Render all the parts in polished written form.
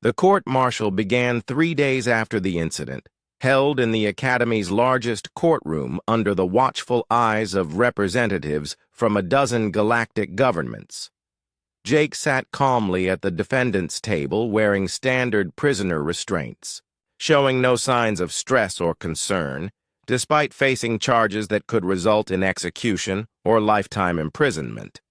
The court-martial began 3 days after the incident, held in the Academy's largest courtroom under the watchful eyes of representatives from a dozen galactic governments. Jake sat calmly at the defendant's table wearing standard prisoner restraints, showing no signs of stress or concern, despite facing charges that could result in execution or lifetime imprisonment.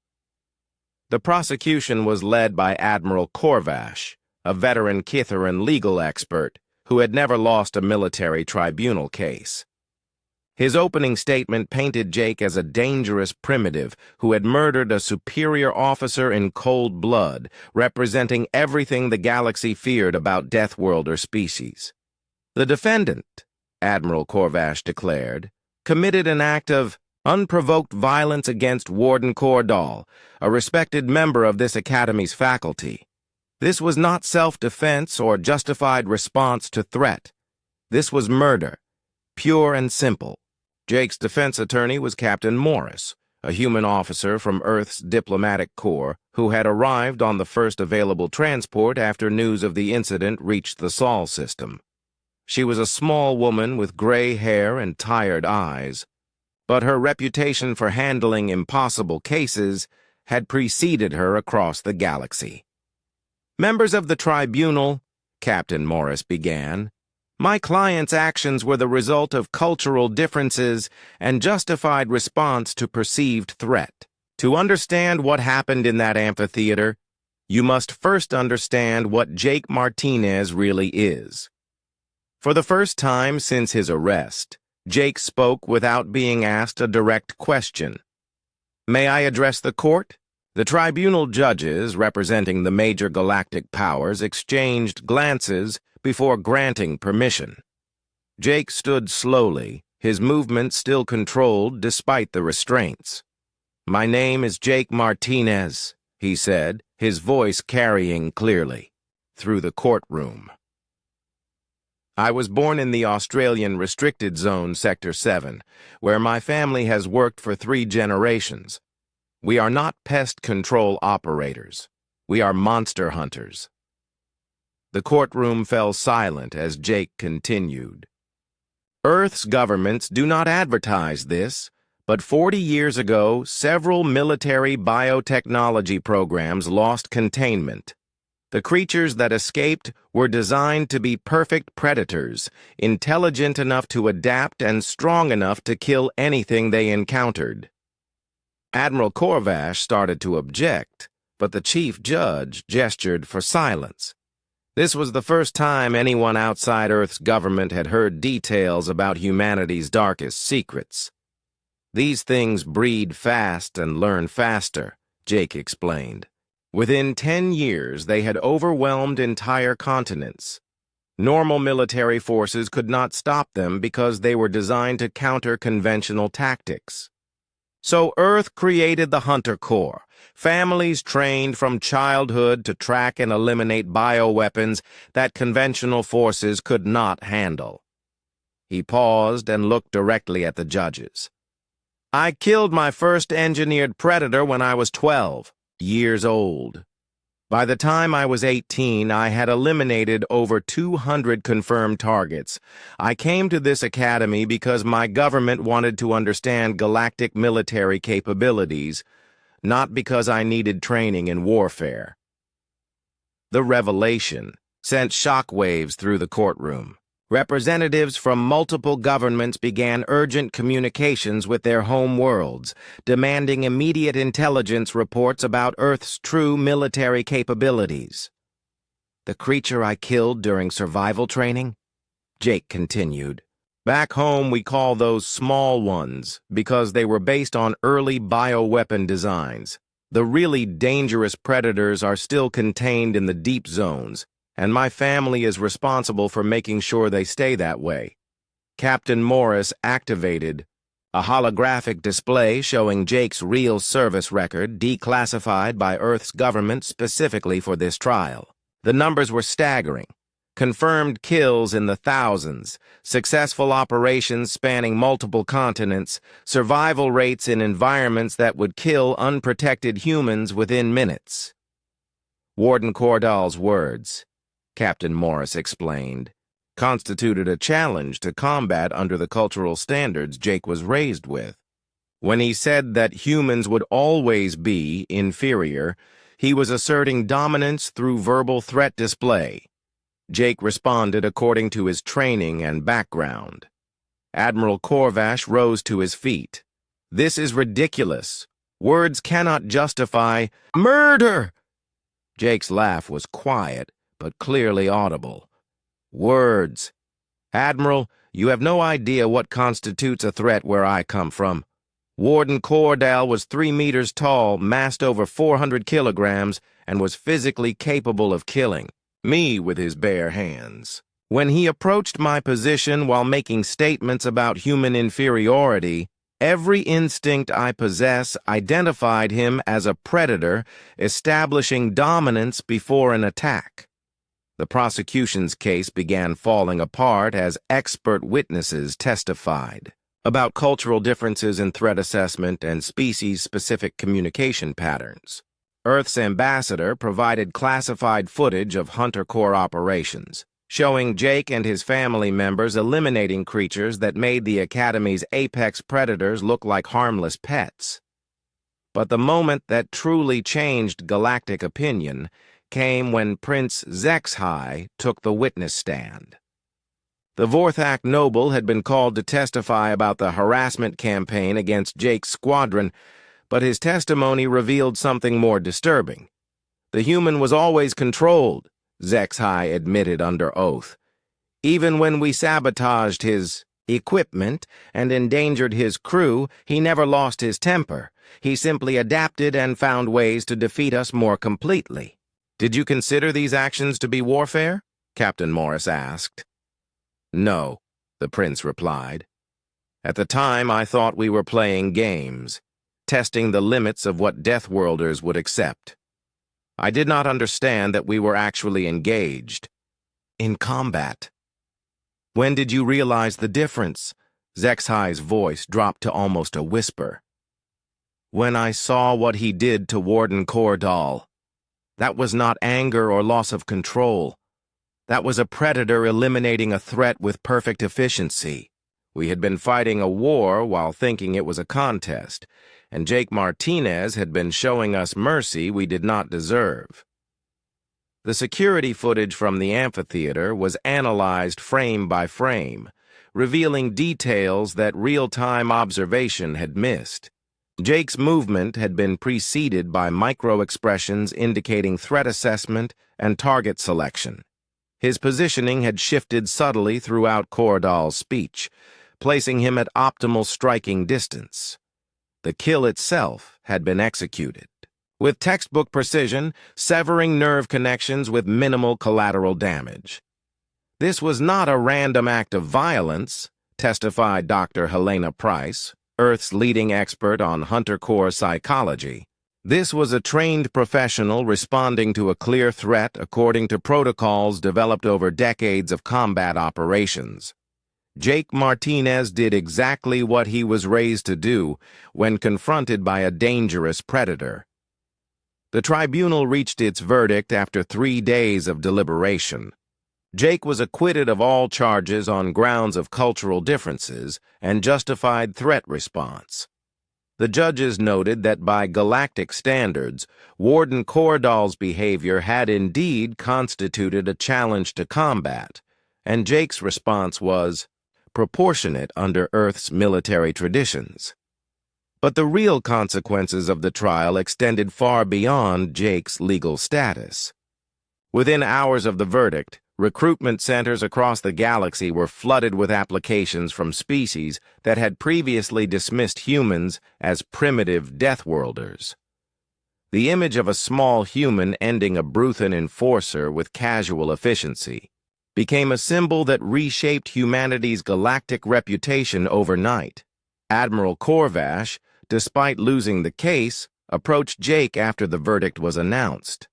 The prosecution was led by Admiral Corvash, a veteran Kitharan legal expert who had never lost a military tribunal case. His opening statement painted Jake as a dangerous primitive who had murdered a superior officer in cold blood, representing everything the galaxy feared about Deathworlder species. The defendant, Admiral Corvash declared, committed an act of unprovoked violence against Warden Cordall, a respected member of this Academy's faculty. This was not self-defense or justified response to threat. This was murder, pure and simple. Jake's defense attorney was Captain Morris, a human officer from Earth's diplomatic corps who had arrived on the first available transport after news of the incident reached the Sol system. She was a small woman with gray hair and tired eyes, but her reputation for handling impossible cases had preceded her across the galaxy. "Members of the tribunal," Captain Morris began, "my client's actions were the result of cultural differences and justified response to perceived threat. To understand what happened in that amphitheater, you must first understand what Jake Martinez really is." For the first time since his arrest, Jake spoke without being asked a direct question. "May I address the court?" The tribunal judges, representing the major galactic powers, exchanged glances before granting permission. Jake stood slowly, his movement still controlled despite the restraints. "My name is Jake Martinez," he said, his voice carrying clearly through the courtroom. "I was born in the Australian Restricted Zone, Sector 7, where my family has worked for 3 generations. We are not pest control operators. We are monster hunters." The courtroom fell silent as Jake continued. "Earth's governments do not advertise this, but 40 years ago, several military biotechnology programs lost containment. The creatures that escaped were designed to be perfect predators, intelligent enough to adapt and strong enough to kill anything they encountered." Admiral Corvash started to object, but the chief judge gestured for silence. This was the first time anyone outside Earth's government had heard details about humanity's darkest secrets. "These things breed fast and learn faster," Jake explained. "Within 10 years, they had overwhelmed entire continents. Normal military forces could not stop them because they were designed to counter conventional tactics. So Earth created the Hunter Corps, families trained from childhood to track and eliminate bioweapons that conventional forces could not handle." He paused and looked directly at the judges. "I killed my first engineered predator when I was 12 years old. By the time I was 18, I had eliminated over 200 confirmed targets. I came to this academy because my government wanted to understand galactic military capabilities, not because I needed training in warfare." The revelation sent shockwaves through the courtroom. Representatives from multiple governments began urgent communications with their home worlds, demanding immediate intelligence reports about Earth's true military capabilities. "The creature I killed during survival training?" Jake continued. "Back home we call those small ones because they were based on early bioweapon designs. The really dangerous predators are still contained in the deep zones, and my family is responsible for making sure they stay that way." Captain Morris activated a holographic display showing Jake's real service record declassified by Earth's government specifically for this trial. The numbers were staggering. Confirmed kills in the thousands, successful operations spanning multiple continents, survival rates in environments that would kill unprotected humans within minutes. Warden Cordall's words, Captain Morris explained, constituted a challenge to combat under the cultural standards Jake was raised with. When he said that humans would always be inferior, he was asserting dominance through verbal threat display. Jake responded according to his training and background. Admiral Corvash rose to his feet. "This is ridiculous. Words cannot justify murder!" Jake's laugh was quiet, but clearly audible. "Words. Admiral, you have no idea what constitutes a threat where I come from. Warden Cordell was 3 meters tall, massed over 400 kilograms, and was physically capable of killing me with his bare hands. When he approached my position while making statements about human inferiority, every instinct I possess identified him as a predator establishing dominance before an attack." The prosecution's case began falling apart as expert witnesses testified about cultural differences in threat assessment and species-specific communication patterns. Earth's ambassador provided classified footage of Hunter Corps operations, showing Jake and his family members eliminating creatures that made the Academy's apex predators look like harmless pets. But the moment that truly changed galactic opinion came when Prince Zexhai took the witness stand. The Vorthak noble had been called to testify about the harassment campaign against Jake's squadron, but his testimony revealed something more disturbing. The human was always controlled, Zexhai admitted under oath. Even when we sabotaged his equipment and endangered his crew, he never lost his temper. He simply adapted and found ways to defeat us more completely. "Did you consider these actions to be warfare?" Captain Morris asked. "No," the prince replied. "At the time, I thought we were playing games, testing the limits of what Deathworlders would accept. I did not understand that we were actually engaged in combat." "When did you realize the difference?" Zexhai's voice dropped to almost a whisper. "When I saw what he did to Warden Cordell. That was not anger or loss of control. That was a predator eliminating a threat with perfect efficiency. We had been fighting a war while thinking it was a contest, and Jake Martinez had been showing us mercy we did not deserve." The security footage from the amphitheater was analyzed frame by frame, revealing details that real-time observation had missed. Jake's movement had been preceded by micro-expressions indicating threat assessment and target selection. His positioning had shifted subtly throughout Cordell's speech, placing him at optimal striking distance. The kill itself had been executed with textbook precision, severing nerve connections with minimal collateral damage. "This was not a random act of violence," testified Dr. Helena Price, Earth's leading expert on Hunter Corps psychology. "This was a trained professional responding to a clear threat according to protocols developed over decades of combat operations. Jake Martinez did exactly what he was raised to do when confronted by a dangerous predator." The tribunal reached its verdict after 3 days of deliberation. Jake was acquitted of all charges on grounds of cultural differences and justified threat response. The judges noted that by galactic standards, Warden Cordell's behavior had indeed constituted a challenge to combat, and Jake's response was proportionate under Earth's military traditions. But the real consequences of the trial extended far beyond Jake's legal status. Within hours of the verdict, recruitment centers across the galaxy were flooded with applications from species that had previously dismissed humans as primitive Deathworlders. The image of a small human ending a Bruthan enforcer with casual efficiency became a symbol that reshaped humanity's galactic reputation overnight. Admiral Corvash, despite losing the case, approached Jake after the verdict was announced.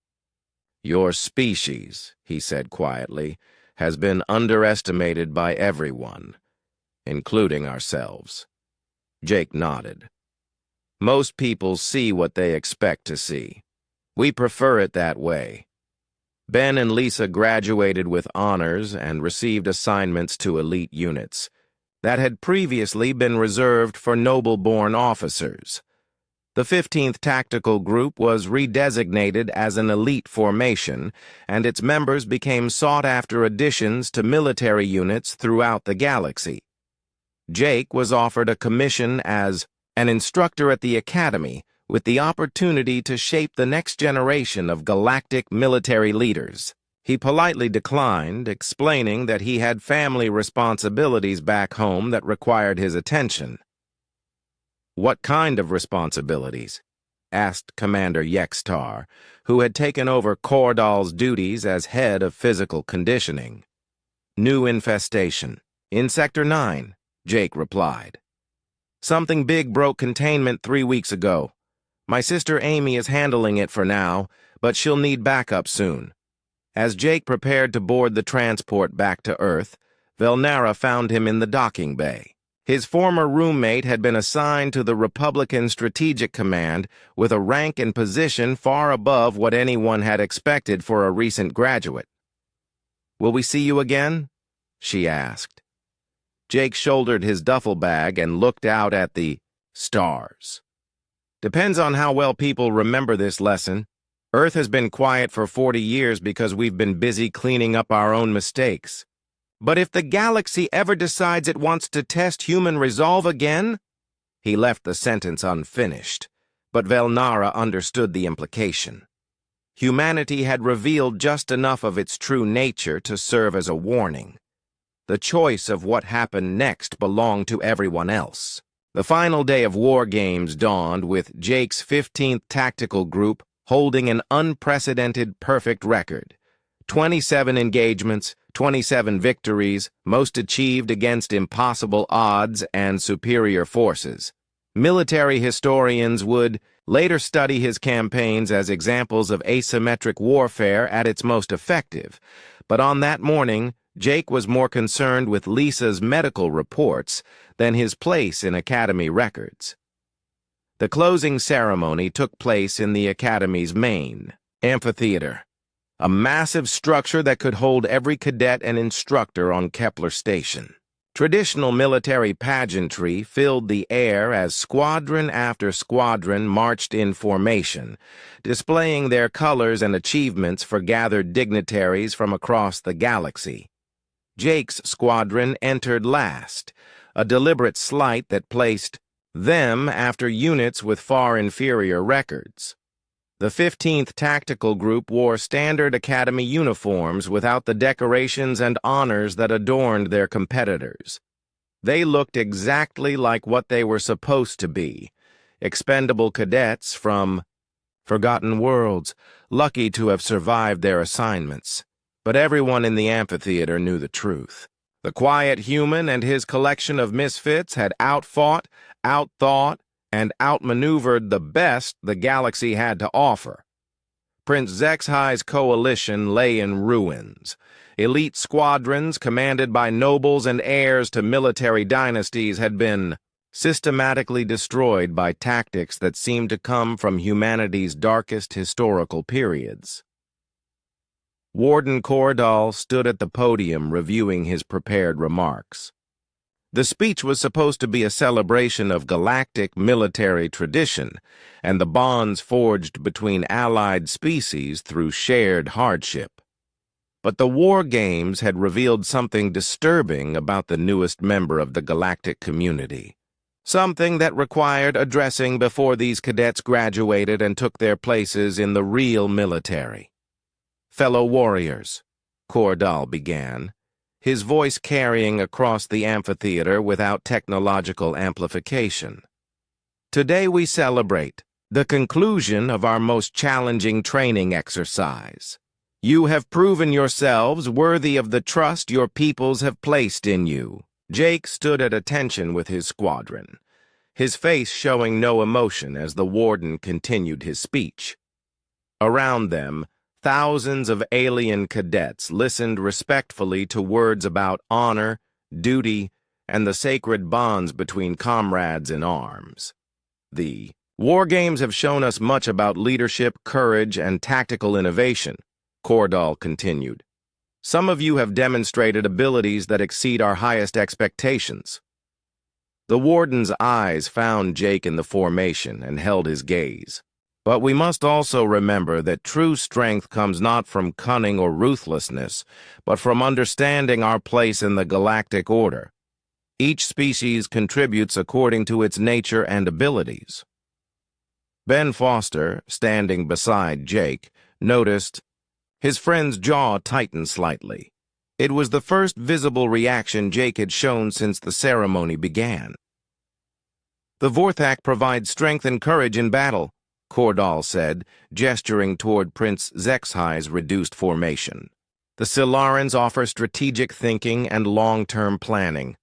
"Your species," he said quietly, "has been underestimated by everyone, including ourselves." Jake nodded. "Most people see what they expect to see. We prefer it that way. Ben and Lisa graduated with honors and received assignments to elite units that had previously been reserved for noble-born officers. The 15th Tactical Group was redesignated as an elite formation, and its members became sought-after additions to military units throughout the galaxy. Jake was offered a commission as an instructor at the Academy, with the opportunity to shape the next generation of galactic military leaders. He politely declined, explaining that he had family responsibilities back home that required his attention. "What kind of responsibilities?" asked Commander Yextar, who had taken over Cordal's duties as head of physical conditioning. "New infestation. In Sector 9, Jake replied. "Something big broke containment 3 weeks ago. My sister Amy is handling it for now, but she'll need backup soon." As Jake prepared to board the transport back to Earth, Velnara found him in the docking bay. His former roommate had been assigned to the Republican Strategic Command with a rank and position far above what anyone had expected for a recent graduate. "Will we see you again?" she asked. Jake shouldered his duffel bag and looked out at the stars. "Depends on how well people remember this lesson. Earth has been quiet for 40 years because we've been busy cleaning up our own mistakes. But if the galaxy ever decides it wants to test human resolve again—" He left the sentence unfinished, but Velnara understood the implication. Humanity had revealed just enough of its true nature to serve as a warning. The choice of what happened next belonged to everyone else. The final day of War Games dawned with Jake's 15th Tactical Group holding an unprecedented perfect record. 27 engagements, 27 victories, most achieved against impossible odds and superior forces. Military historians would later study his campaigns as examples of asymmetric warfare at its most effective, but on that morning, Jake was more concerned with Lisa's medical reports than his place in Academy records. The closing ceremony took place in the Academy's main amphitheater, a massive structure that could hold every cadet and instructor on Kepler Station. Traditional military pageantry filled the air as squadron after squadron marched in formation, displaying their colors and achievements for gathered dignitaries from across the galaxy. Jake's squadron entered last, a deliberate slight that placed them after units with far inferior records. The 15th Tactical Group wore standard Academy uniforms without the decorations and honors that adorned their competitors. They looked exactly like what they were supposed to be, expendable cadets from forgotten worlds, lucky to have survived their assignments. But everyone in the amphitheater knew the truth. The quiet human and his collection of misfits had outfought, outthought, and outmaneuvered the best the galaxy had to offer. Prince Zexhai's coalition lay in ruins. Elite squadrons commanded by nobles and heirs to military dynasties had been systematically destroyed by tactics that seemed to come from humanity's darkest historical periods. Warden Cordal stood at the podium reviewing his prepared remarks. The speech was supposed to be a celebration of galactic military tradition and the bonds forged between allied species through shared hardship. But the War Games had revealed something disturbing about the newest member of the galactic community. Something that required addressing before these cadets graduated and took their places in the real military. "Fellow warriors," Cordal began, his voice carrying across the amphitheater without technological amplification. "Today we celebrate the conclusion of our most challenging training exercise. You have proven yourselves worthy of the trust your peoples have placed in you." Jake stood at attention with his squadron, his face showing no emotion as the warden continued his speech. Around them, thousands of alien cadets listened respectfully to words about honor, duty, and the sacred bonds between comrades in arms. The War Games have shown us much about leadership, courage, and tactical innovation, Cordall continued. Some of you have demonstrated abilities that exceed our highest expectations. The Warden's eyes found Jake in the formation and held his gaze. But we must also remember that true strength comes not from cunning or ruthlessness, but from understanding our place in the galactic order. Each species contributes according to its nature and abilities. Ben Foster, standing beside Jake, noticed his friend's jaw tightened slightly. It was the first visible reaction Jake had shown since the ceremony began. The Vorthak provides strength and courage in battle, Cordall said, gesturing toward Prince Zexhi's reduced formation. The Silarans offer strategic thinking and long-term planning.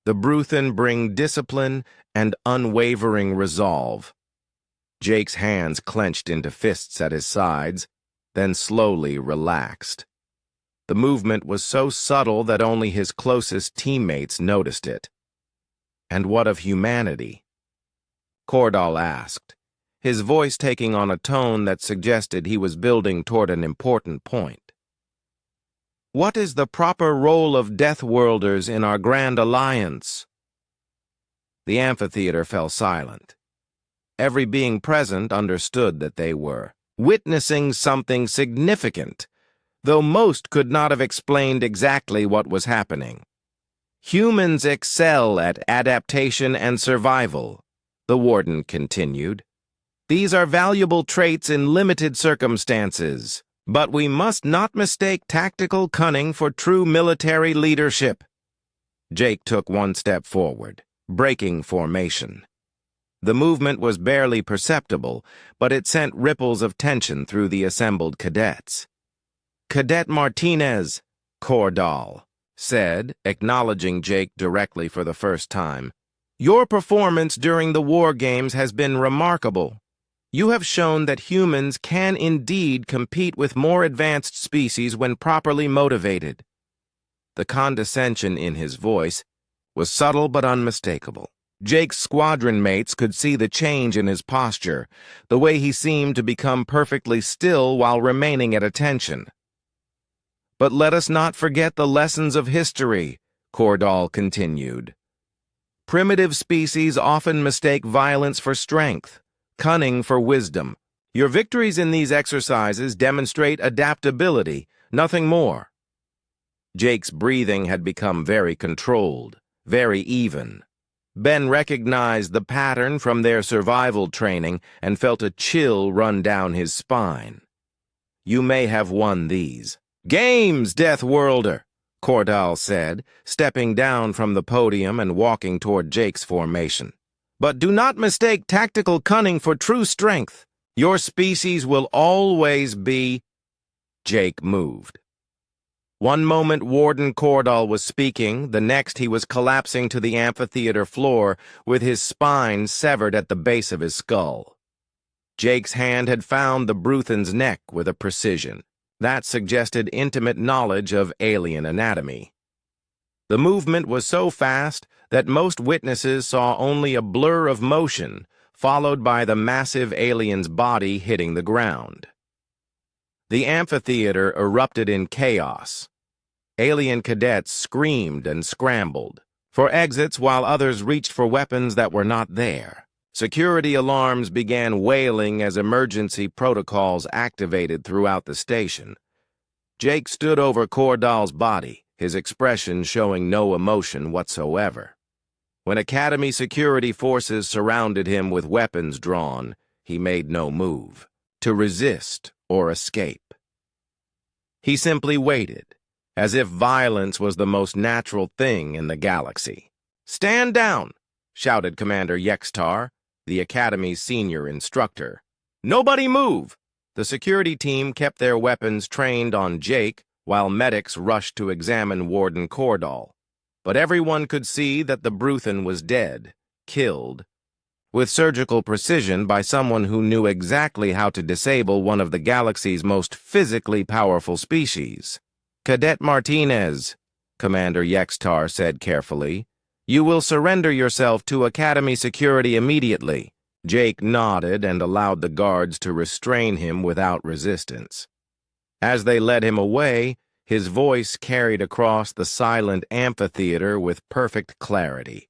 The Bruthen bring discipline and unwavering resolve. Jake's hands clenched into fists at his sides, then slowly relaxed. The movement was so subtle that only his closest teammates noticed it. And what of humanity? Cordall asked, his voice taking on a tone that suggested he was building toward an important point. What is the proper role of Deathworlders in our Grand Alliance? The amphitheater fell silent. Every being present understood that they were witnessing something significant, though most could not have explained exactly what was happening. Humans excel at adaptation and survival, the Warden continued. These are valuable traits in limited circumstances, but we must not mistake tactical cunning for true military leadership. Jake took one step forward, breaking formation. The movement was barely perceptible, but it sent ripples of tension through the assembled cadets. Cadet Martinez, Cordall said, acknowledging Jake directly for the first time. Your performance during the war games has been remarkable. You have shown that humans can indeed compete with more advanced species when properly motivated. The condescension in his voice was subtle but unmistakable. Jake's squadron mates could see the change in his posture, the way he seemed to become perfectly still while remaining at attention. But let us not forget the lessons of history, Cordall continued. Primitive species often mistake violence for strength, cunning for wisdom. Your victories in these exercises demonstrate adaptability, nothing more. Jake's breathing had become very controlled, very even. Ben recognized the pattern from their survival training and felt a chill run down his spine. You may have won these. Games, Deathworlder, Cordall said, stepping down from the podium and walking toward Jake's formation. But do not mistake tactical cunning for true strength. Your species will always be... Jake moved. One moment Warden Cordall was speaking, the next he was collapsing to the amphitheater floor with his spine severed at the base of his skull. Jake's hand had found the Bruthen's neck with a precision that suggested intimate knowledge of alien anatomy. The movement was so fast that most witnesses saw only a blur of motion, followed by the massive alien's body hitting the ground. The amphitheater erupted in chaos. Alien cadets screamed and scrambled for exits while others reached for weapons that were not there. Security alarms began wailing as emergency protocols activated throughout the station. Jake stood over Cordall's body, his expression showing no emotion whatsoever. When Academy security forces surrounded him with weapons drawn, he made no move to resist or escape. He simply waited, as if violence was the most natural thing in the galaxy. "Stand down!" shouted Commander Yextar, the Academy's senior instructor. "Nobody move!" The security team kept their weapons trained on Jake while medics rushed to examine Warden Cordall. But everyone could see that the Bruthen was dead, killed, with surgical precision by someone who knew exactly how to disable one of the galaxy's most physically powerful species. "Cadet Martinez," Commander Yextar said carefully, "you will surrender yourself to Academy security immediately." Jake nodded and allowed the guards to restrain him without resistance. As they led him away, his voice carried across the silent amphitheater with perfect clarity.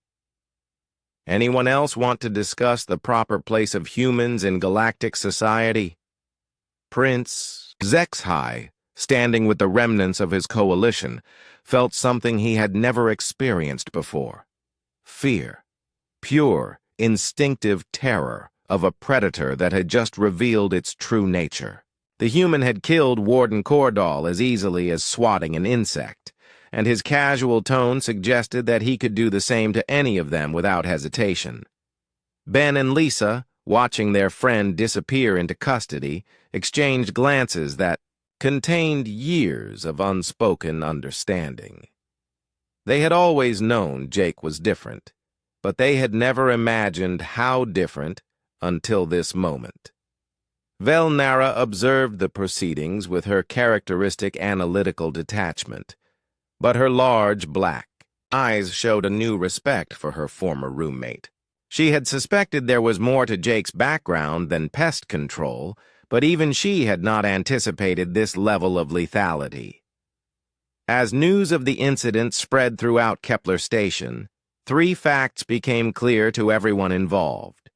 Anyone else want to discuss the proper place of humans in galactic society? Prince Zexhai, standing with the remnants of his coalition, felt something he had never experienced before. Fear. Pure, instinctive terror of a predator that had just revealed its true nature. The human had killed Warden Cordall as easily as swatting an insect, and his casual tone suggested that he could do the same to any of them without hesitation. Ben and Lisa, watching their friend disappear into custody, exchanged glances that contained years of unspoken understanding. They had always known Jake was different, but they had never imagined how different until this moment. Velnara observed the proceedings with her characteristic analytical detachment, but her large, black eyes showed a new respect for her former roommate. She had suspected there was more to Jake's background than pest control, but even she had not anticipated this level of lethality. As news of the incident spread throughout Kepler Station, 3 facts became clear to everyone involved.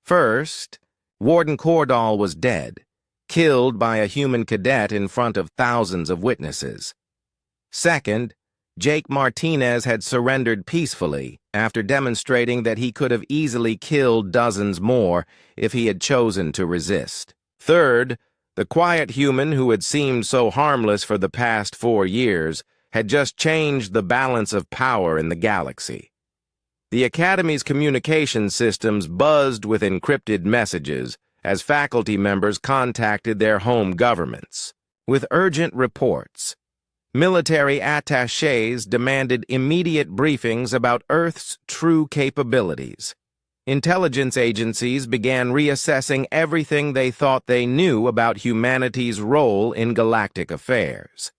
First, Warden Cordall was dead, killed by a human cadet in front of thousands of witnesses. Second, Jake Martinez had surrendered peacefully after demonstrating that he could have easily killed dozens more if he had chosen to resist. Third, the quiet human who had seemed so harmless for the past 4 years had just changed the balance of power in the galaxy. The Academy's communication systems buzzed with encrypted messages as faculty members contacted their home governments. With urgent reports, military attachés demanded immediate briefings about Earth's true capabilities. Intelligence agencies began reassessing everything they thought they knew about humanity's role in galactic affairs.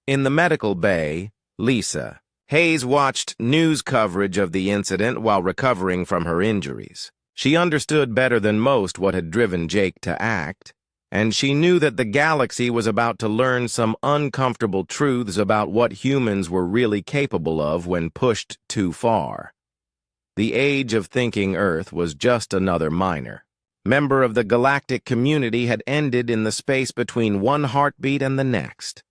In the medical bay, Lisa Hayes watched news coverage of the incident while recovering from her injuries. She understood better than most what had driven Jake to act, and she knew that the galaxy was about to learn some uncomfortable truths about what humans were really capable of when pushed too far. The age of thinking Earth was just another minor. Member of the galactic community had ended in the space between one heartbeat and the next.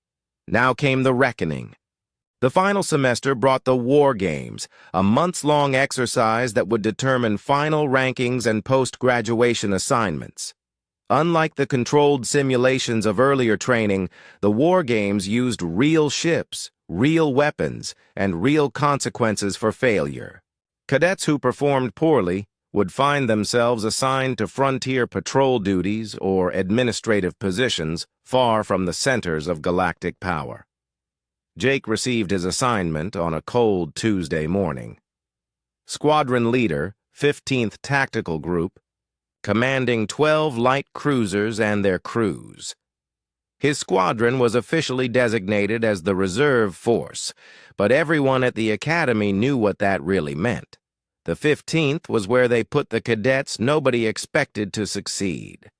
Now came the reckoning. The final semester brought the War Games, a months-long exercise that would determine final rankings and post-graduation assignments. Unlike the controlled simulations of earlier training, the War Games used real ships, real weapons, and real consequences for failure. Cadets who performed poorly would find themselves assigned to frontier patrol duties or administrative positions far from the centers of galactic power. Jake received his assignment on a cold Tuesday morning. Squadron Leader, 15th Tactical Group, commanding 12 light cruisers and their crews. His squadron was officially designated as the Reserve Force, but everyone at the Academy knew what that really meant. The 15th was where they put the cadets nobody expected to succeed.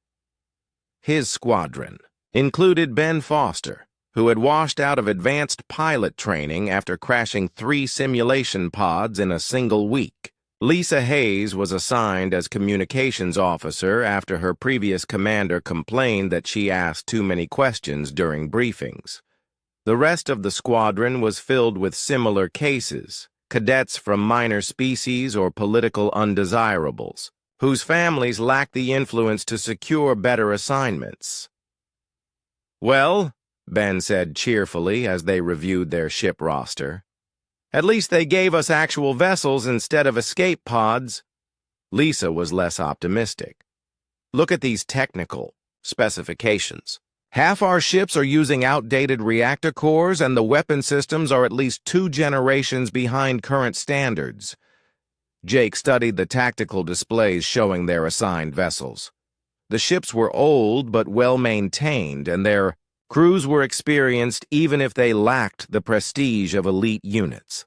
His squadron included Ben Foster, who had washed out of advanced pilot training after crashing 3 simulation pods in a single week. Lisa Hayes was assigned as communications officer after her previous commander complained that she asked too many questions during briefings. The rest of the squadron was filled with similar cases, cadets from minor species or political undesirables, whose families lacked the influence to secure better assignments. "Well," Ben said cheerfully as they reviewed their ship roster, "at least they gave us actual vessels instead of escape pods." Lisa was less optimistic. "Look at these technical specifications. Half our ships are using outdated reactor cores, and the weapon systems are at least 2 generations behind current standards." Jake studied the tactical displays showing their assigned vessels. The ships were old but well-maintained, and their crews were experienced even if they lacked the prestige of elite units.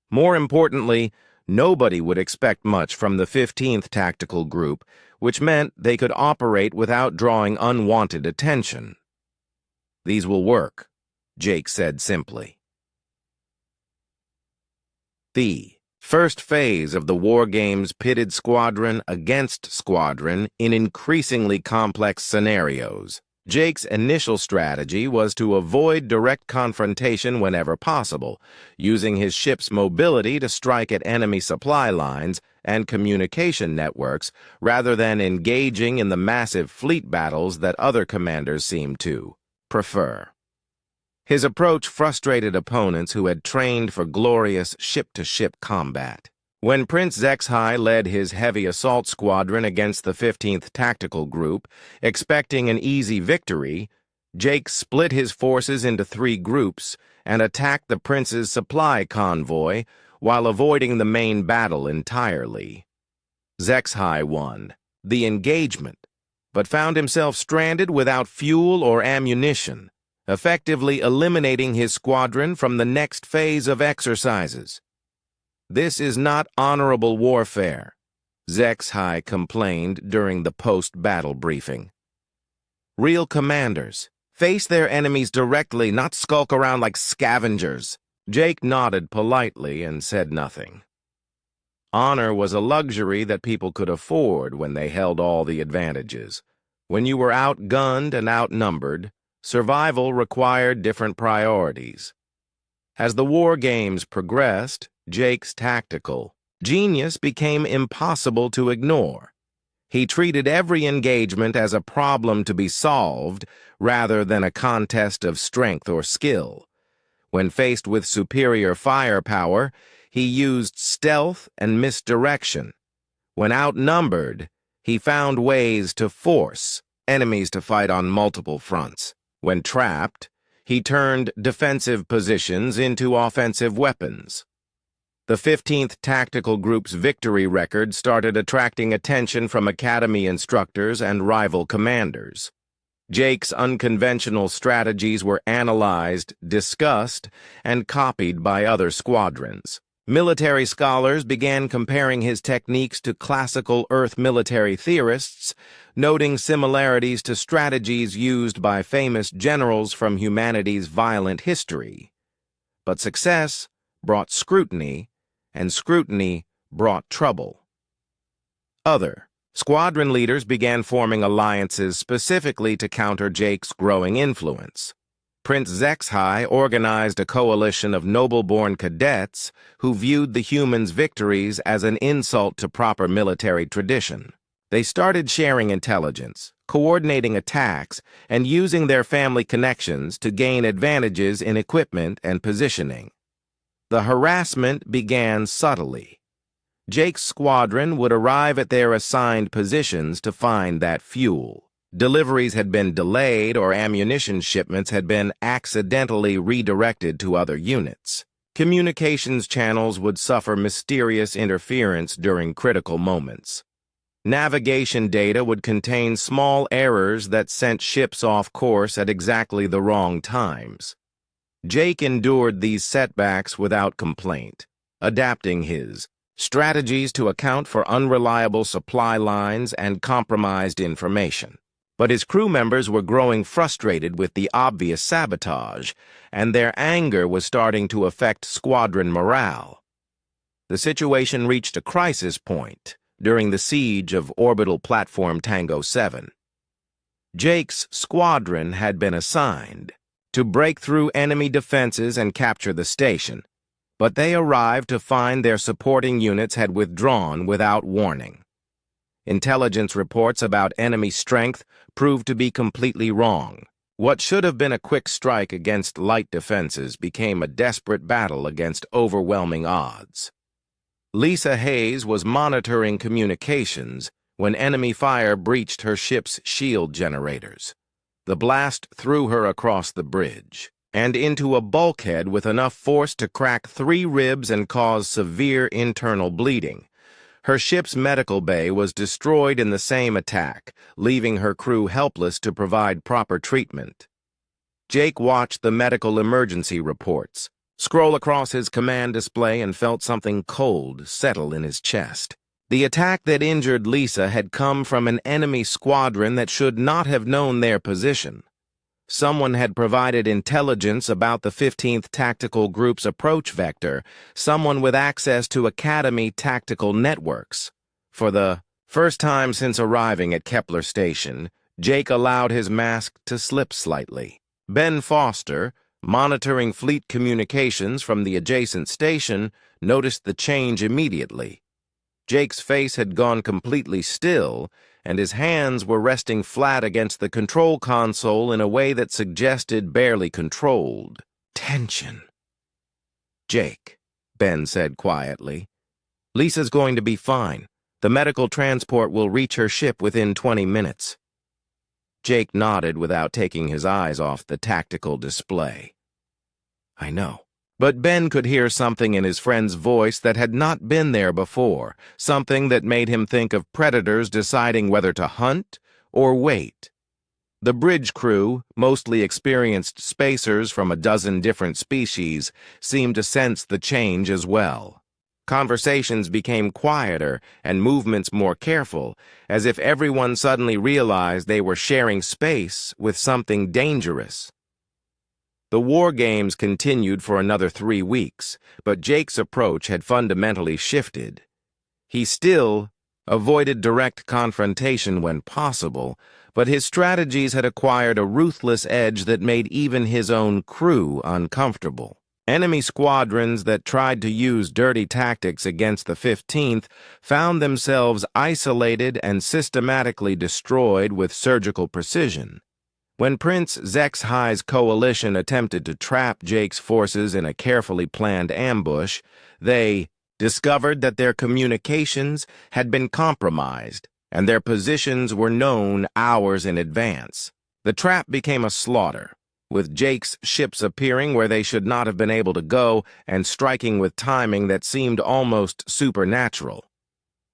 More importantly, nobody would expect much from the 15th Tactical Group, which meant they could operate without drawing unwanted attention. "These will work," Jake said simply. The first phase of the war games pitted squadron against squadron in increasingly complex scenarios. Jake's initial strategy was to avoid direct confrontation whenever possible, using his ship's mobility to strike at enemy supply lines and communication networks rather than engaging in the massive fleet battles that other commanders seemed to prefer. His approach frustrated opponents who had trained for glorious ship-to-ship combat. When Prince HFY led his heavy assault squadron against the 15th Tactical Group, expecting an easy victory, Jake split his forces into 3 groups and attacked the prince's supply convoy while avoiding the main battle entirely. HFY won the engagement, but found himself stranded without fuel or ammunition, effectively eliminating his squadron from the next phase of exercises. "This is not honorable warfare," HFY complained during the post-battle briefing. "Real commanders face their enemies directly, not skulk around like scavengers." Jake nodded politely and said nothing. Honor was a luxury that people could afford when they held all the advantages. When you were outgunned and outnumbered, survival required different priorities. As the war games progressed, Jake's tactical genius became impossible to ignore. He treated every engagement as a problem to be solved rather than a contest of strength or skill. When faced with superior firepower, he used stealth and misdirection. When outnumbered, he found ways to force enemies to fight on multiple fronts. When trapped, he turned defensive positions into offensive weapons. The 15th Tactical Group's victory record started attracting attention from academy instructors and rival commanders. Jake's unconventional strategies were analyzed, discussed, and copied by other squadrons. Military scholars began comparing his techniques to classical Earth military theorists, noting similarities to strategies used by famous generals from humanity's violent history. But success brought scrutiny, and scrutiny brought trouble. Other squadron leaders began forming alliances specifically to counter Jake's growing influence. Prince HFY organized a coalition of noble-born cadets who viewed the humans' victories as an insult to proper military tradition. They started sharing intelligence, coordinating attacks, and using their family connections to gain advantages in equipment and positioning. The harassment began subtly. Jake's squadron would arrive at their assigned positions to find that fuel. Deliveries had been delayed or ammunition shipments had been accidentally redirected to other units. Communications channels would suffer mysterious interference during critical moments. Navigation data would contain small errors that sent ships off course at exactly the wrong times. Jake endured these setbacks without complaint, adapting his strategies to account for unreliable supply lines and compromised information. But his crew members were growing frustrated with the obvious sabotage, and their anger was starting to affect squadron morale. The situation reached a crisis point during the siege of Orbital Platform Tango 7. Jake's squadron had been assigned to break through enemy defenses and capture the station, but they arrived to find their supporting units had withdrawn without warning. Intelligence reports about enemy strength proved to be completely wrong. What should have been a quick strike against light defenses became a desperate battle against overwhelming odds. Lisa Hayes was monitoring communications when enemy fire breached her ship's shield generators. The blast threw her across the bridge and into a bulkhead with enough force to crack 3 ribs and cause severe internal bleeding. Her ship's medical bay was destroyed in the same attack, leaving her crew helpless to provide proper treatment. Jake watched the medical emergency reports, scroll across his command display, and felt something cold settle in his chest. The attack that injured Lisa had come from an enemy squadron that should not have known their position. Someone had provided intelligence about the 15th Tactical Group's approach vector, someone with access to Academy tactical networks. For the first time since arriving at Kepler Station, Jake allowed his mask to slip slightly. Ben Foster, monitoring fleet communications from the adjacent station, noticed the change immediately. Jake's face had gone completely still, and his hands were resting flat against the control console in a way that suggested barely controlled tension. "Jake," Ben said quietly, "Lisa's going to be fine. The medical transport will reach her ship within 20 minutes. Jake nodded without taking his eyes off the tactical display. "I know." But Ben could hear something in his friend's voice that had not been there before, something that made him think of predators deciding whether to hunt or wait. The bridge crew, mostly experienced spacers from a dozen different species, seemed to sense the change as well. Conversations became quieter and movements more careful, as if everyone suddenly realized they were sharing space with something dangerous. The war games continued for another 3 weeks, but Jake's approach had fundamentally shifted. He still avoided direct confrontation when possible, but his strategies had acquired a ruthless edge that made even his own crew uncomfortable. Enemy squadrons that tried to use dirty tactics against the 15th found themselves isolated and systematically destroyed with surgical precision. When Prince Zexhai's coalition attempted to trap Jake's forces in a carefully planned ambush, they discovered that their communications had been compromised, and their positions were known hours in advance. The trap became a slaughter, with Jake's ships appearing where they should not have been able to go and striking with timing that seemed almost supernatural.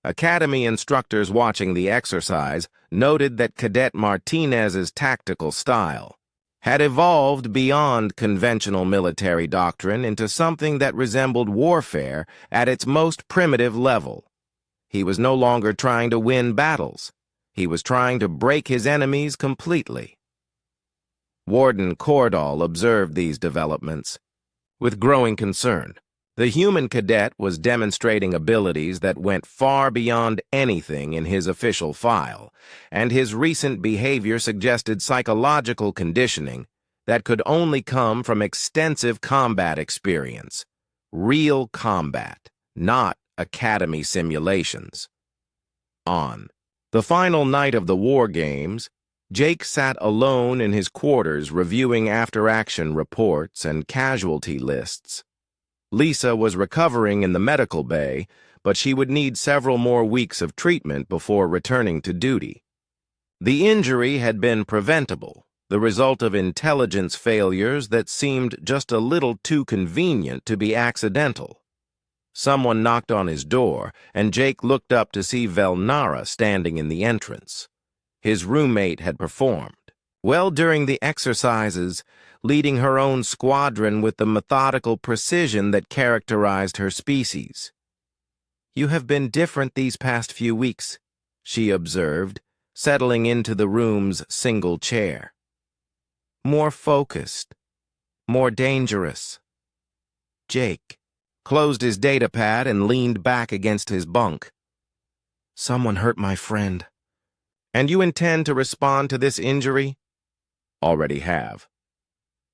Academy instructors watching the exercise noted that Cadet Martinez's tactical style had evolved beyond conventional military doctrine into something that resembled warfare at its most primitive level. He was no longer trying to win battles. He was trying to break his enemies completely. Warden Cordall observed these developments with growing concern. The human cadet was demonstrating abilities that went far beyond anything in his official file, and his recent behavior suggested psychological conditioning that could only come from extensive combat experience. Real combat, not academy simulations. On the final night of the war games, Jake sat alone in his quarters reviewing after-action reports and casualty lists. Lisa was recovering in the medical bay, but she would need several more weeks of treatment before returning to duty. The injury had been preventable, the result of intelligence failures that seemed just a little too convenient to be accidental. Someone knocked on his door, and Jake looked up to see Velnara standing in the entrance. His roommate had performed well during the exercises, leading her own squadron with the methodical precision that characterized her species. "You have been different these past few weeks," she observed, settling into the room's single chair. "More focused, more dangerous." Jake closed his datapad and leaned back against his bunk. "Someone hurt my friend." "And you intend to respond to this injury?" "Already have."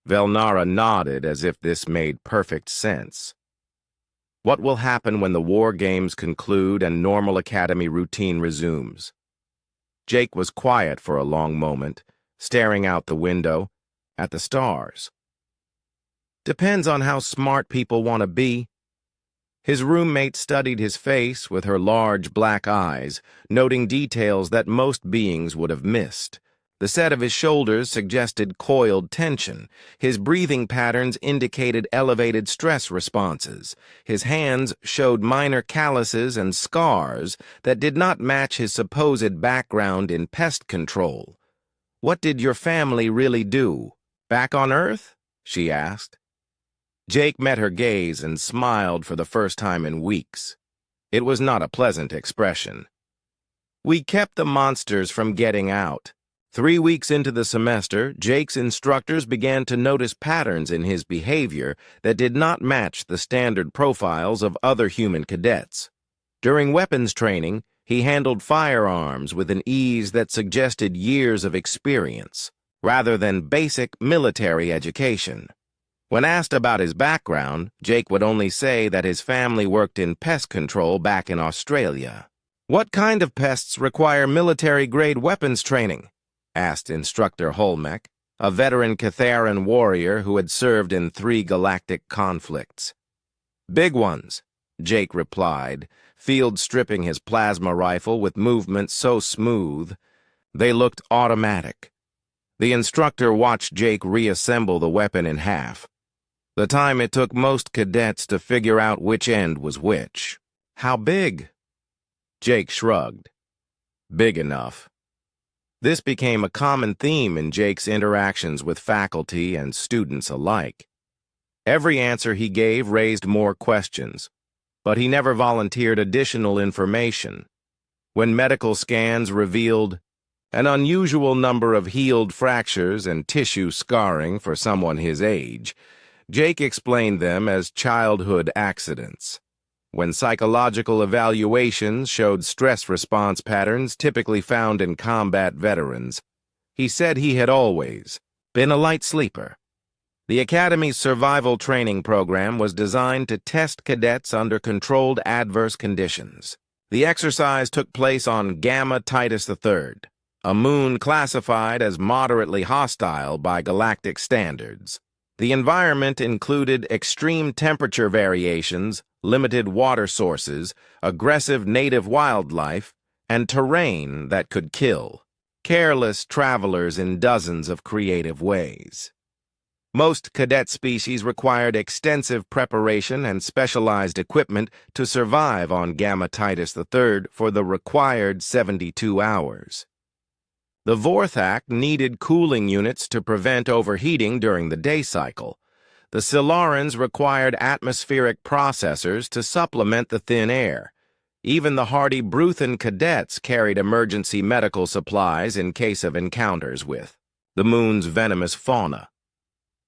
Velnara nodded as if this made perfect sense. "What will happen when the war games conclude and normal academy routine resumes?" Jake was quiet for a long moment, staring out the window at the stars. "Depends on how smart people want to be." His roommate studied his face with her large black eyes, noting details that most beings would have missed. The set of his shoulders suggested coiled tension. His breathing patterns indicated elevated stress responses. His hands showed minor calluses and scars that did not match his supposed background in pest control. "What did your family really do? Back on Earth?" she asked. Jake met her gaze and smiled for the first time in weeks. It was not a pleasant expression. "We kept the monsters from getting out. 3 weeks into the semester, Jake's instructors began to notice patterns in his behavior that did not match the standard profiles of other human cadets. During weapons training, he handled firearms with an ease that suggested years of experience, rather than basic military education. When asked about his background, Jake would only say that his family worked in pest control back in Australia. "What kind of pests require military-grade weapons training?" asked Instructor Holmec, a veteran Catharan warrior who had served in 3 galactic conflicts. "Big ones," Jake replied, field-stripping his plasma rifle with movements so smooth they looked automatic. The instructor watched Jake reassemble the weapon in half, the time it took most cadets to figure out which end was which. "How big?" Jake shrugged. "Big enough." This became a common theme in Jake's interactions with faculty and students alike. Every answer he gave raised more questions, but he never volunteered additional information. When medical scans revealed an unusual number of healed fractures and tissue scarring for someone his age, Jake explained them as childhood accidents. When psychological evaluations showed stress response patterns typically found in combat veterans, he said he had always been a light sleeper. The Academy's survival training program was designed to test cadets under controlled adverse conditions. The exercise took place on Gamma Titus III, a moon classified as moderately hostile by galactic standards. The environment included extreme temperature variations, limited water sources, aggressive native wildlife, and terrain that could kill careless travelers in dozens of creative ways. Most cadet species required extensive preparation and specialized equipment to survive on Gamma Titus III for the required 72 hours. The Vorthak needed cooling units to prevent overheating during the day cycle. The Silarans required atmospheric processors to supplement the thin air. Even the hardy Bruthan cadets carried emergency medical supplies in case of encounters with the moon's venomous fauna.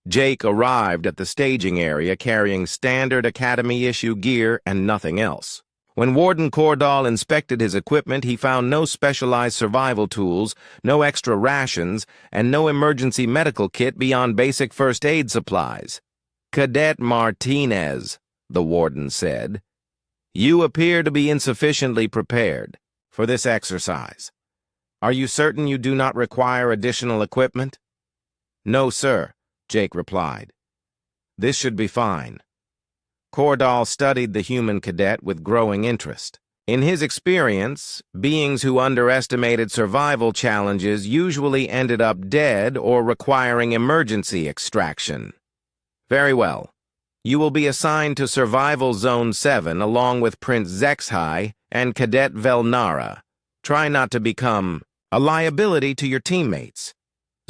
Jake arrived at the staging area carrying standard Academy-issue gear and nothing else. When Warden Cordall inspected his equipment, he found no specialized survival tools, no extra rations, and no emergency medical kit beyond basic first aid supplies. "Cadet Martinez," the warden said, "you appear to be insufficiently prepared for this exercise. Are you certain you do not require additional equipment?" "No, sir," Jake replied. "This should be fine." Cordall studied the human cadet with growing interest. In his experience, beings who underestimated survival challenges usually ended up dead or requiring emergency extraction. "Very well. You will be assigned to Survival Zone 7 along with Prince Zexhai and Cadet Velnara. Try not to become a liability to your teammates."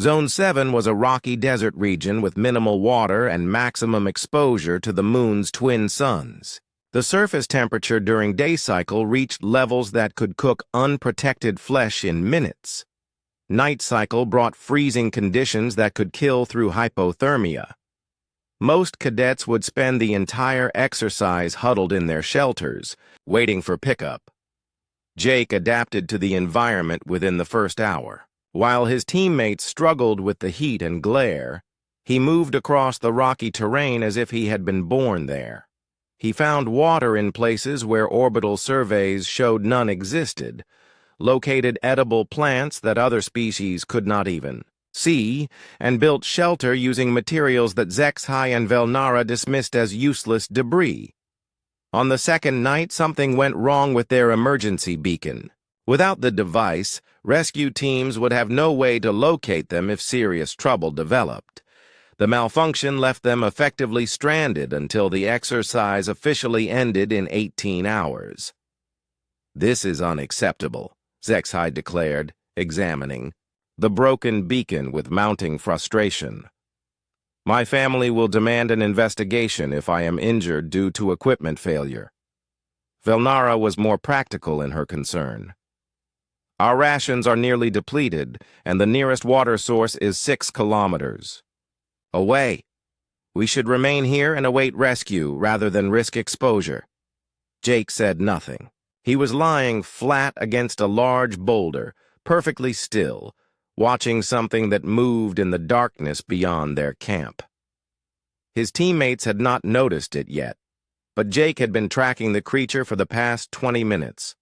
Zone 7 was a rocky desert region with minimal water and maximum exposure to the moon's twin suns. The surface temperature during day cycle reached levels that could cook unprotected flesh in minutes. Night cycle brought freezing conditions that could kill through hypothermia. Most cadets would spend the entire exercise huddled in their shelters, waiting for pickup. Jake adapted to the environment within the first hour. While his teammates struggled with the heat and glare, he moved across the rocky terrain as if he had been born there. He found water in places where orbital surveys showed none existed, located edible plants that other species could not even see, and built shelter using materials that Zexhai and Velnara dismissed as useless debris. On the second night, something went wrong with their emergency beacon. Without the device, rescue teams would have no way to locate them if serious trouble developed. The malfunction left them effectively stranded until the exercise officially ended in 18 hours. "This is unacceptable," Zexhai declared, examining the broken beacon with mounting frustration. "My family will demand an investigation if I am injured due to equipment failure." Velnara was more practical in her concern. Our rations are nearly depleted, and the nearest water source is 6 kilometers away. We should remain here and await rescue rather than risk exposure." Jake said nothing. He was lying flat against a large boulder, perfectly still, watching something that moved in the darkness beyond their camp. His teammates had not noticed it yet, but Jake had been tracking the creature for the past 20 minutes.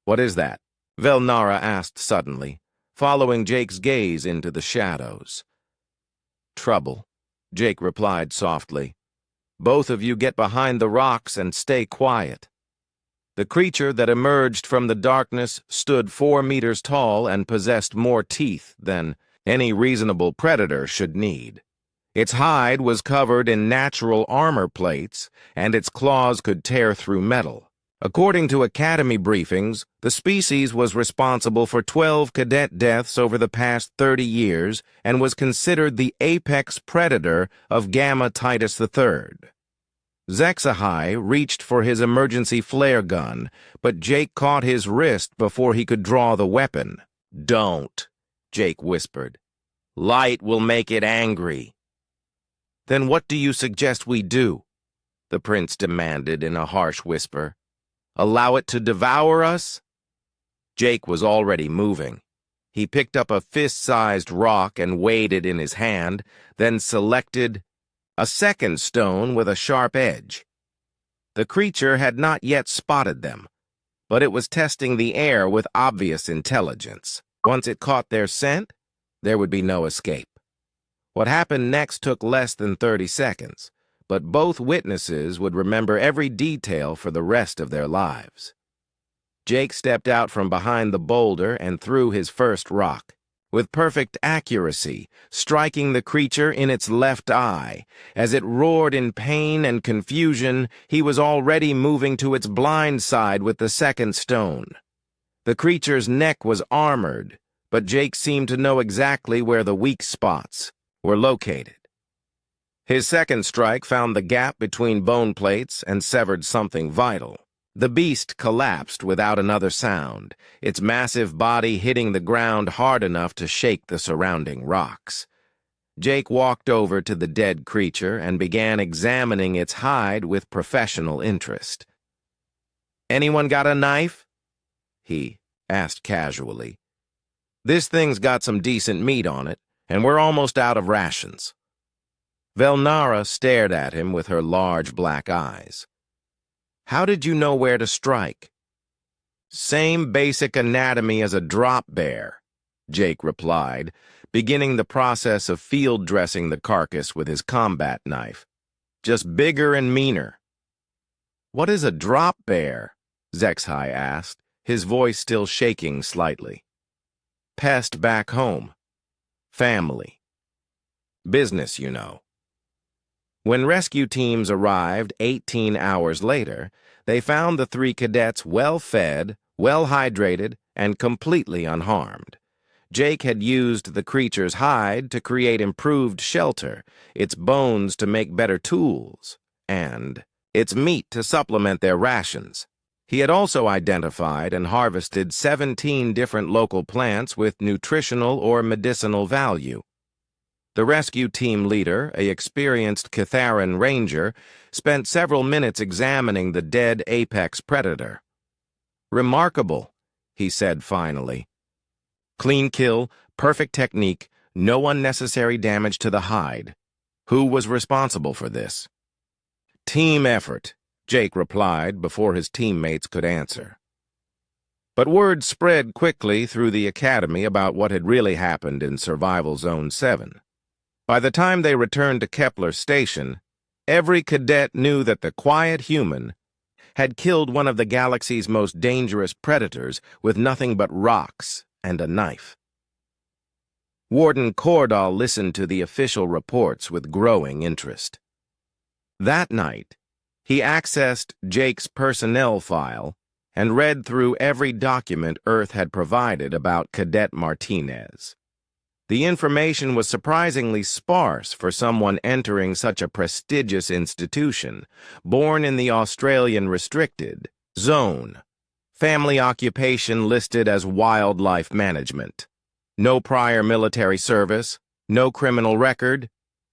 "What is that?" Velnara asked suddenly, following Jake's gaze into the shadows. "Trouble," Jake replied softly. "Both of you get behind the rocks and stay quiet." The creature that emerged from the darkness stood 4 meters tall and possessed more teeth than any reasonable predator should need. Its hide was covered in natural armor plates, and its claws could tear through metal. According to Academy briefings, the species was responsible for 12 cadet deaths over the past 30 years and was considered the apex predator of Gamma Titus III. Zexahai reached for his emergency flare gun, but Jake caught his wrist before he could draw the weapon. "Don't," Jake whispered. "Light will make it angry." "Then what do you suggest we do?" the prince demanded in a harsh whisper. "Allow it to devour us?" Jake was already moving. He picked up a fist-sized rock and weighed it in his hand, then selected a second stone with a sharp edge. The creature had not yet spotted them, but it was testing the air with obvious intelligence. Once it caught their scent, there would be no escape. What happened next took less than 30 seconds, but both witnesses would remember every detail for the rest of their lives. Jake stepped out from behind the boulder and threw his first rock, with perfect accuracy, striking the creature in its left eye. As it roared in pain and confusion, he was already moving to its blind side with the second stone. The creature's neck was armored, but Jake seemed to know exactly where the weak spots were located. His second strike found the gap between bone plates and severed something vital. The beast collapsed without another sound, its massive body hitting the ground hard enough to shake the surrounding rocks. Jake walked over to the dead creature and began examining its hide with professional interest. "Anyone got a knife?" he asked casually. "This thing's got some decent meat on it, and we're almost out of rations." Velnara stared at him with her large black eyes. "How did you know where to strike?" "Same basic anatomy as a drop bear," Jake replied, beginning the process of field dressing the carcass with his combat knife. "Just bigger and meaner." "What is a drop bear?" Zexahai asked, his voice still shaking slightly. "Pest back home. Family. Business, you know." When rescue teams arrived 18 hours later, they found the 3 cadets well-fed, well-hydrated, and completely unharmed. Jake had used the creature's hide to create improved shelter, its bones to make better tools, and its meat to supplement their rations. He had also identified and harvested 17 different local plants with nutritional or medicinal value. The rescue team leader, an experienced Catharan ranger, spent several minutes examining the dead apex predator. "Remarkable," he said finally. "Clean kill, perfect technique, no unnecessary damage to the hide. Who was responsible for this?" "Team effort," Jake replied before his teammates could answer. But word spread quickly through the academy about what had really happened in Survival Zone 7. By the time they returned to Kepler Station, every cadet knew that the quiet human had killed one of the galaxy's most dangerous predators with nothing but rocks and a knife. Warden Cordall listened to the official reports with growing interest. That night, he accessed Jake's personnel file and read through every document Earth had provided about Cadet Martinez. The information was surprisingly sparse for someone entering such a prestigious institution, born in the Australian restricted zone, Family occupation listed as wildlife management. No prior military service, no criminal record.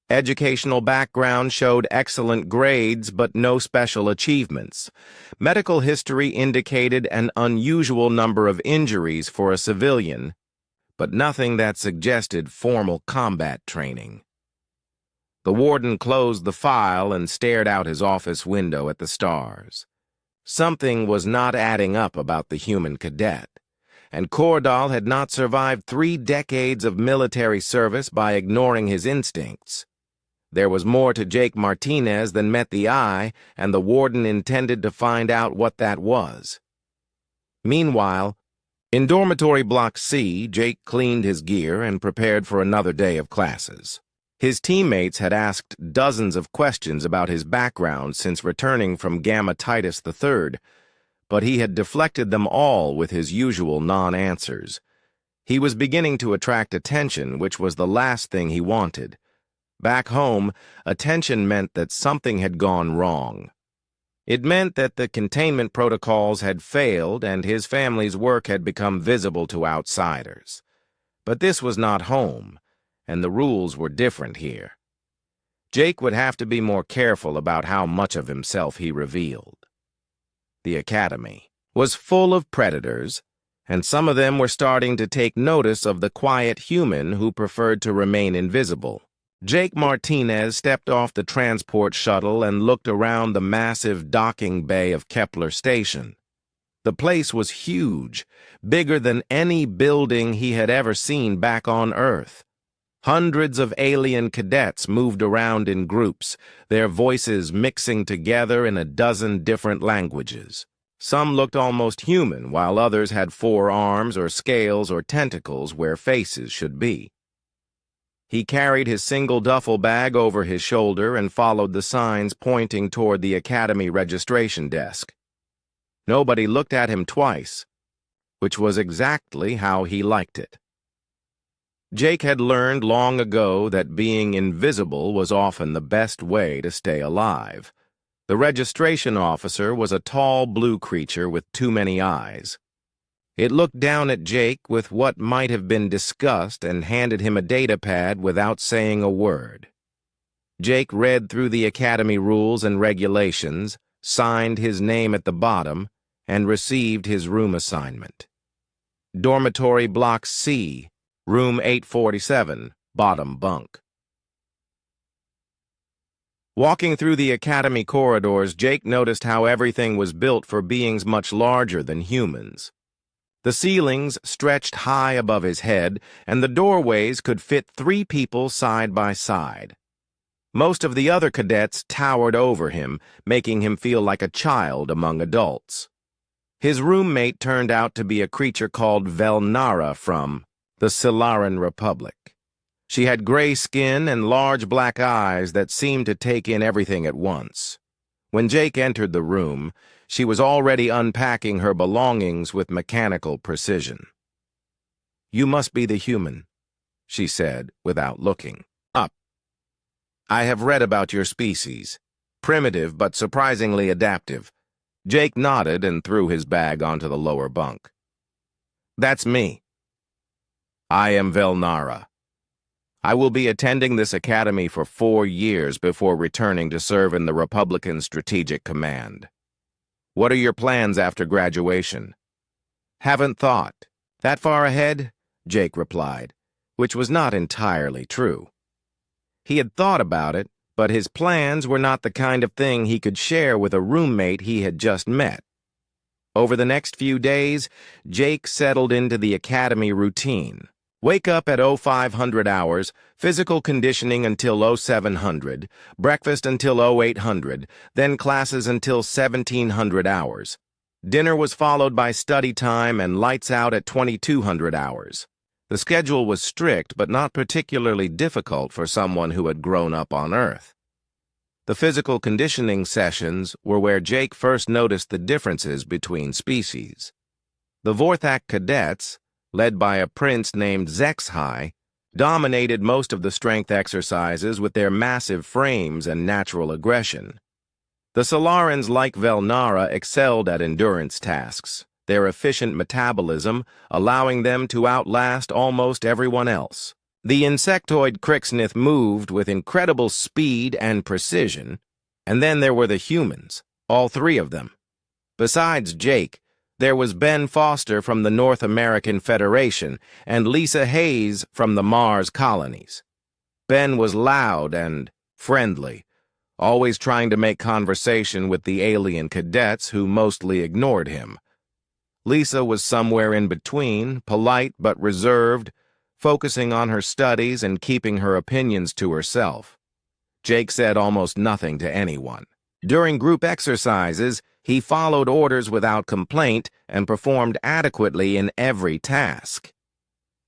Educational background showed excellent grades but no special achievements. Medical history indicated an unusual number of injuries for a civilian, but nothing that suggested formal combat training. The warden closed the file and stared out his office window at the stars. Something was not adding up about the human cadet, and Cordall had not survived 3 decades of military service by ignoring his instincts. There was more to Jake Martinez than met the eye, and the warden intended to find out what that was. Meanwhile, in Dormitory Block C, Jake cleaned his gear and prepared for another day of classes. His teammates had asked dozens of questions about his background since returning from Gamma Titus III, but he had deflected them all with his usual non-answers. He was beginning to attract attention, which was the last thing he wanted. Back home, attention meant that something had gone wrong. It meant that the containment protocols had failed and his family's work had become visible to outsiders. But this was not home, and the rules were different here. Jake would have to be more careful about how much of himself he revealed. The academy was full of predators, and some of them were starting to take notice of the quiet human who preferred to remain invisible. Jake Martinez stepped off the transport shuttle and looked around the massive docking bay of Kepler Station. The place was huge, bigger than any building he had ever seen back on Earth. Hundreds of alien cadets moved around in groups, their voices mixing together in a dozen different languages. Some looked almost human, while others had 4 arms or scales or tentacles where faces should be. He carried his single duffel bag over his shoulder and followed the signs pointing toward the academy registration desk. Nobody looked at him twice, which was exactly how he liked it. Jake had learned long ago that being invisible was often the best way to stay alive. The registration officer was a tall blue creature with too many eyes. It looked down at Jake with what might have been disgust and handed him a data pad without saying a word. Jake read through the academy rules and regulations, signed his name at the bottom, and received his room assignment. Dormitory Block C, Room 847, bottom bunk. Walking through the academy corridors, Jake noticed how everything was built for beings much larger than humans. The ceilings stretched high above his head, and the doorways could fit 3 people side by side. Most of the other cadets towered over him, making him feel like a child among adults. His roommate turned out to be a creature called Velnara from the Silaran Republic. She had gray skin and large black eyes that seemed to take in everything at once. When Jake entered the room, she was already unpacking her belongings with mechanical precision. "You must be the human," she said without looking up. "I have read about your species. Primitive but surprisingly adaptive." Jake nodded and threw his bag onto the lower bunk. "That's me. I am Velnara. I will be attending this academy for 4 years before returning to serve in the Republican Strategic Command. What are your plans after graduation?" "Haven't thought. That far ahead?" Jake replied, which was not entirely true. He had thought about it, but his plans were not the kind of thing he could share with a roommate he had just met. Over the next few days, Jake settled into the academy routine. Wake up at 0500 hours, physical conditioning until 0700, breakfast until 0800, then classes until 1700 hours. Dinner was followed by study time and lights out at 2200 hours. The schedule was strict but not particularly difficult for someone who had grown up on Earth. The physical conditioning sessions were where Jake first noticed the differences between species. The Vorthak cadets, led by a prince named Zexhai, dominated most of the strength exercises with their massive frames and natural aggression. The Solarans, like Velnara, excelled at endurance tasks, their efficient metabolism allowing them to outlast almost everyone else. The insectoid Crixnith moved with incredible speed and precision, and then there were the humans, all three of them. Besides Jake, there was Ben Foster from the North American Federation and Lisa Hayes from the Mars colonies. Ben was loud and friendly, always trying to make conversation with the alien cadets who mostly ignored him. Lisa was somewhere in between, polite but reserved, focusing on her studies and keeping her opinions to herself. Jake said almost nothing to anyone. During group exercises, he followed orders without complaint and performed adequately in every task.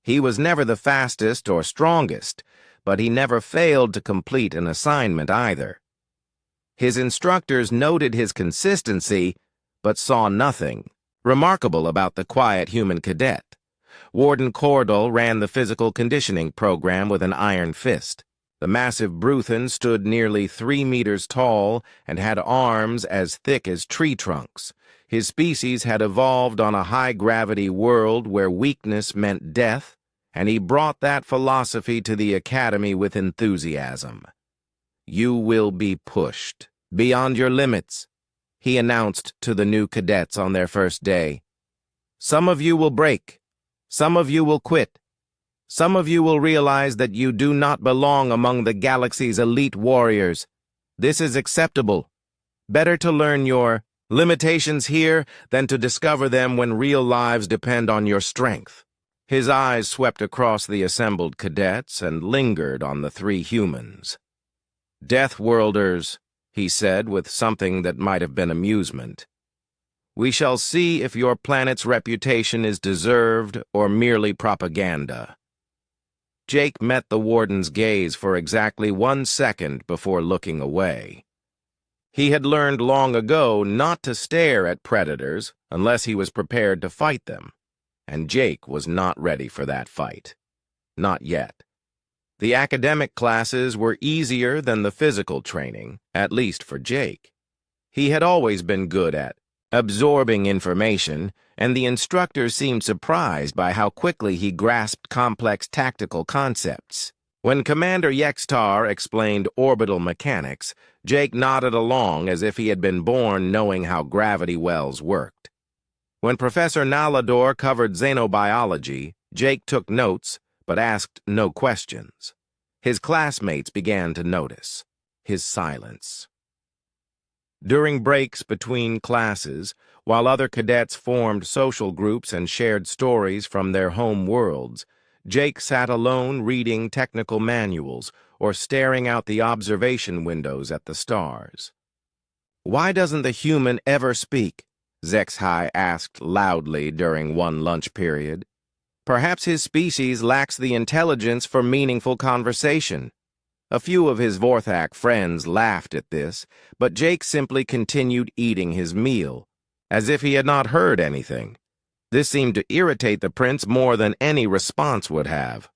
He was never the fastest or strongest, but he never failed to complete an assignment either. His instructors noted his consistency, but saw nothing remarkable about the quiet human cadet. Warden Cordell ran the physical conditioning program with an iron fist. The massive Bruthan stood nearly 3 meters tall and had arms as thick as tree trunks. His species had evolved on a high-gravity world where weakness meant death, and he brought that philosophy to the Academy with enthusiasm. "You will be pushed beyond your limits," he announced to the new cadets on their first day. "Some of you will break. Some of you will quit. Some of you will realize that you do not belong among the galaxy's elite warriors. This is acceptable. Better to learn your limitations here than to discover them when real lives depend on your strength." His eyes swept across the assembled cadets and lingered on the three humans. "Deathworlders," he said with something that might have been amusement. "We shall see if your planet's reputation is deserved or merely propaganda." Jake met the warden's gaze for exactly 1 second before looking away. He had learned long ago not to stare at predators unless he was prepared to fight them, and Jake was not ready for that fight. Not yet. The academic classes were easier than the physical training, at least for Jake. He had always been good at absorbing information, and the instructor seemed surprised by how quickly he grasped complex tactical concepts. When Commander Yextar explained orbital mechanics, Jake nodded along as if he had been born knowing how gravity wells worked. When Professor Nalador covered xenobiology, Jake took notes, but asked no questions. His classmates began to notice his silence. During breaks between classes, while other cadets formed social groups and shared stories from their home worlds, Jake sat alone reading technical manuals or staring out the observation windows at the stars. "Why doesn't the human ever speak?" Zexhai asked loudly during one lunch period. "Perhaps his species lacks the intelligence for meaningful conversation." A few of his Vorthak friends laughed at this, but Jake simply continued eating his meal, as if he had not heard anything. This seemed to irritate the prince more than any response would have.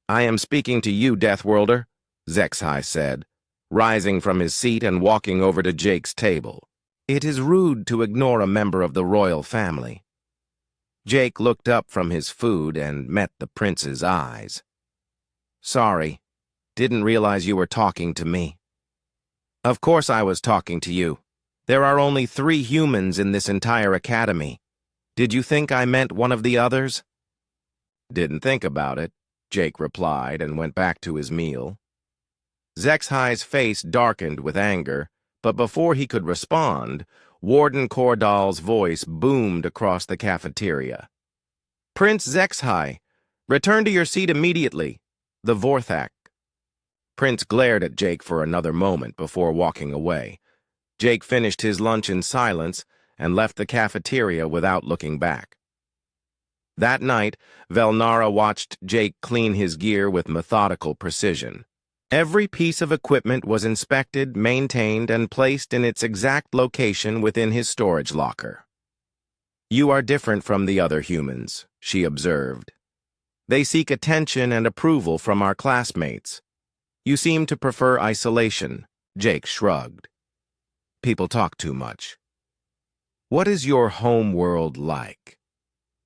"I am speaking to you, Deathworlder," Zexhai said, rising from his seat and walking over to Jake's table. "It is rude to ignore a member of the royal family." Jake looked up from his food and met the prince's eyes. "Sorry. Didn't realize you were talking to me." "Of course I was talking to you. There are only 3 humans in this entire academy. Did you think I meant one of the others?" "Didn't think about it," Jake replied and went back to his meal. Zexhai's face darkened with anger, but before he could respond, Warden Cordell's voice boomed across the cafeteria. "Prince Zexhai, return to your seat immediately. The Vorthak." Prince glared at Jake for another moment before walking away. Jake finished his lunch in silence and left the cafeteria without looking back. That night, Velnara watched Jake clean his gear with methodical precision. Every piece of equipment was inspected, maintained, and placed in its exact location within his storage locker. "You are different from the other humans," she observed. "They seek attention and approval from our classmates. You seem to prefer isolation." Jake shrugged. "People talk too much." What is your home world like?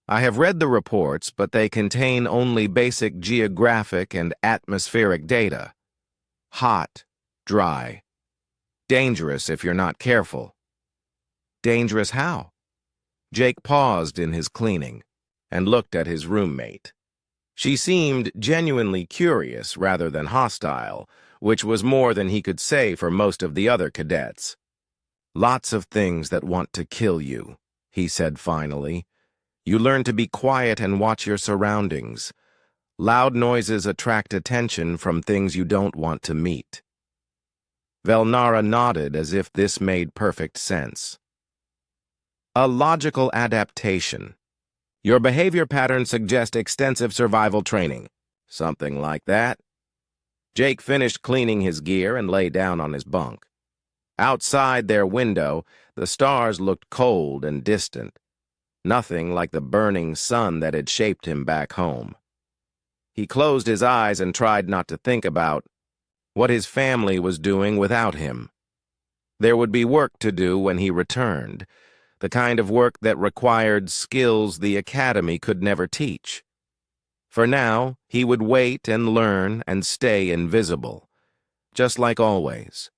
I have read the reports, but they contain only basic geographic and atmospheric data. Hot, dry, dangerous if you're not careful. Dangerous how? Jake paused in his cleaning and looked at his roommate. She seemed genuinely curious rather than hostile, which was more than he could say for most of the other cadets. Lots of things that want to kill you, he said finally. You learn to be quiet and watch your surroundings. Loud noises attract attention from things you don't want to meet. Velnara nodded as if this made perfect sense. A logical adaptation. Your behavior patterns suggest extensive survival training. Something like that. Jake finished cleaning his gear and lay down on his bunk. Outside their window, the stars looked cold and distant. Nothing like the burning sun that had shaped him back home. He closed his eyes and tried not to think about what his family was doing without him. There would be work to do when he returned, the kind of work that required skills the academy could never teach. For now, he would wait and learn and stay invisible, just like always.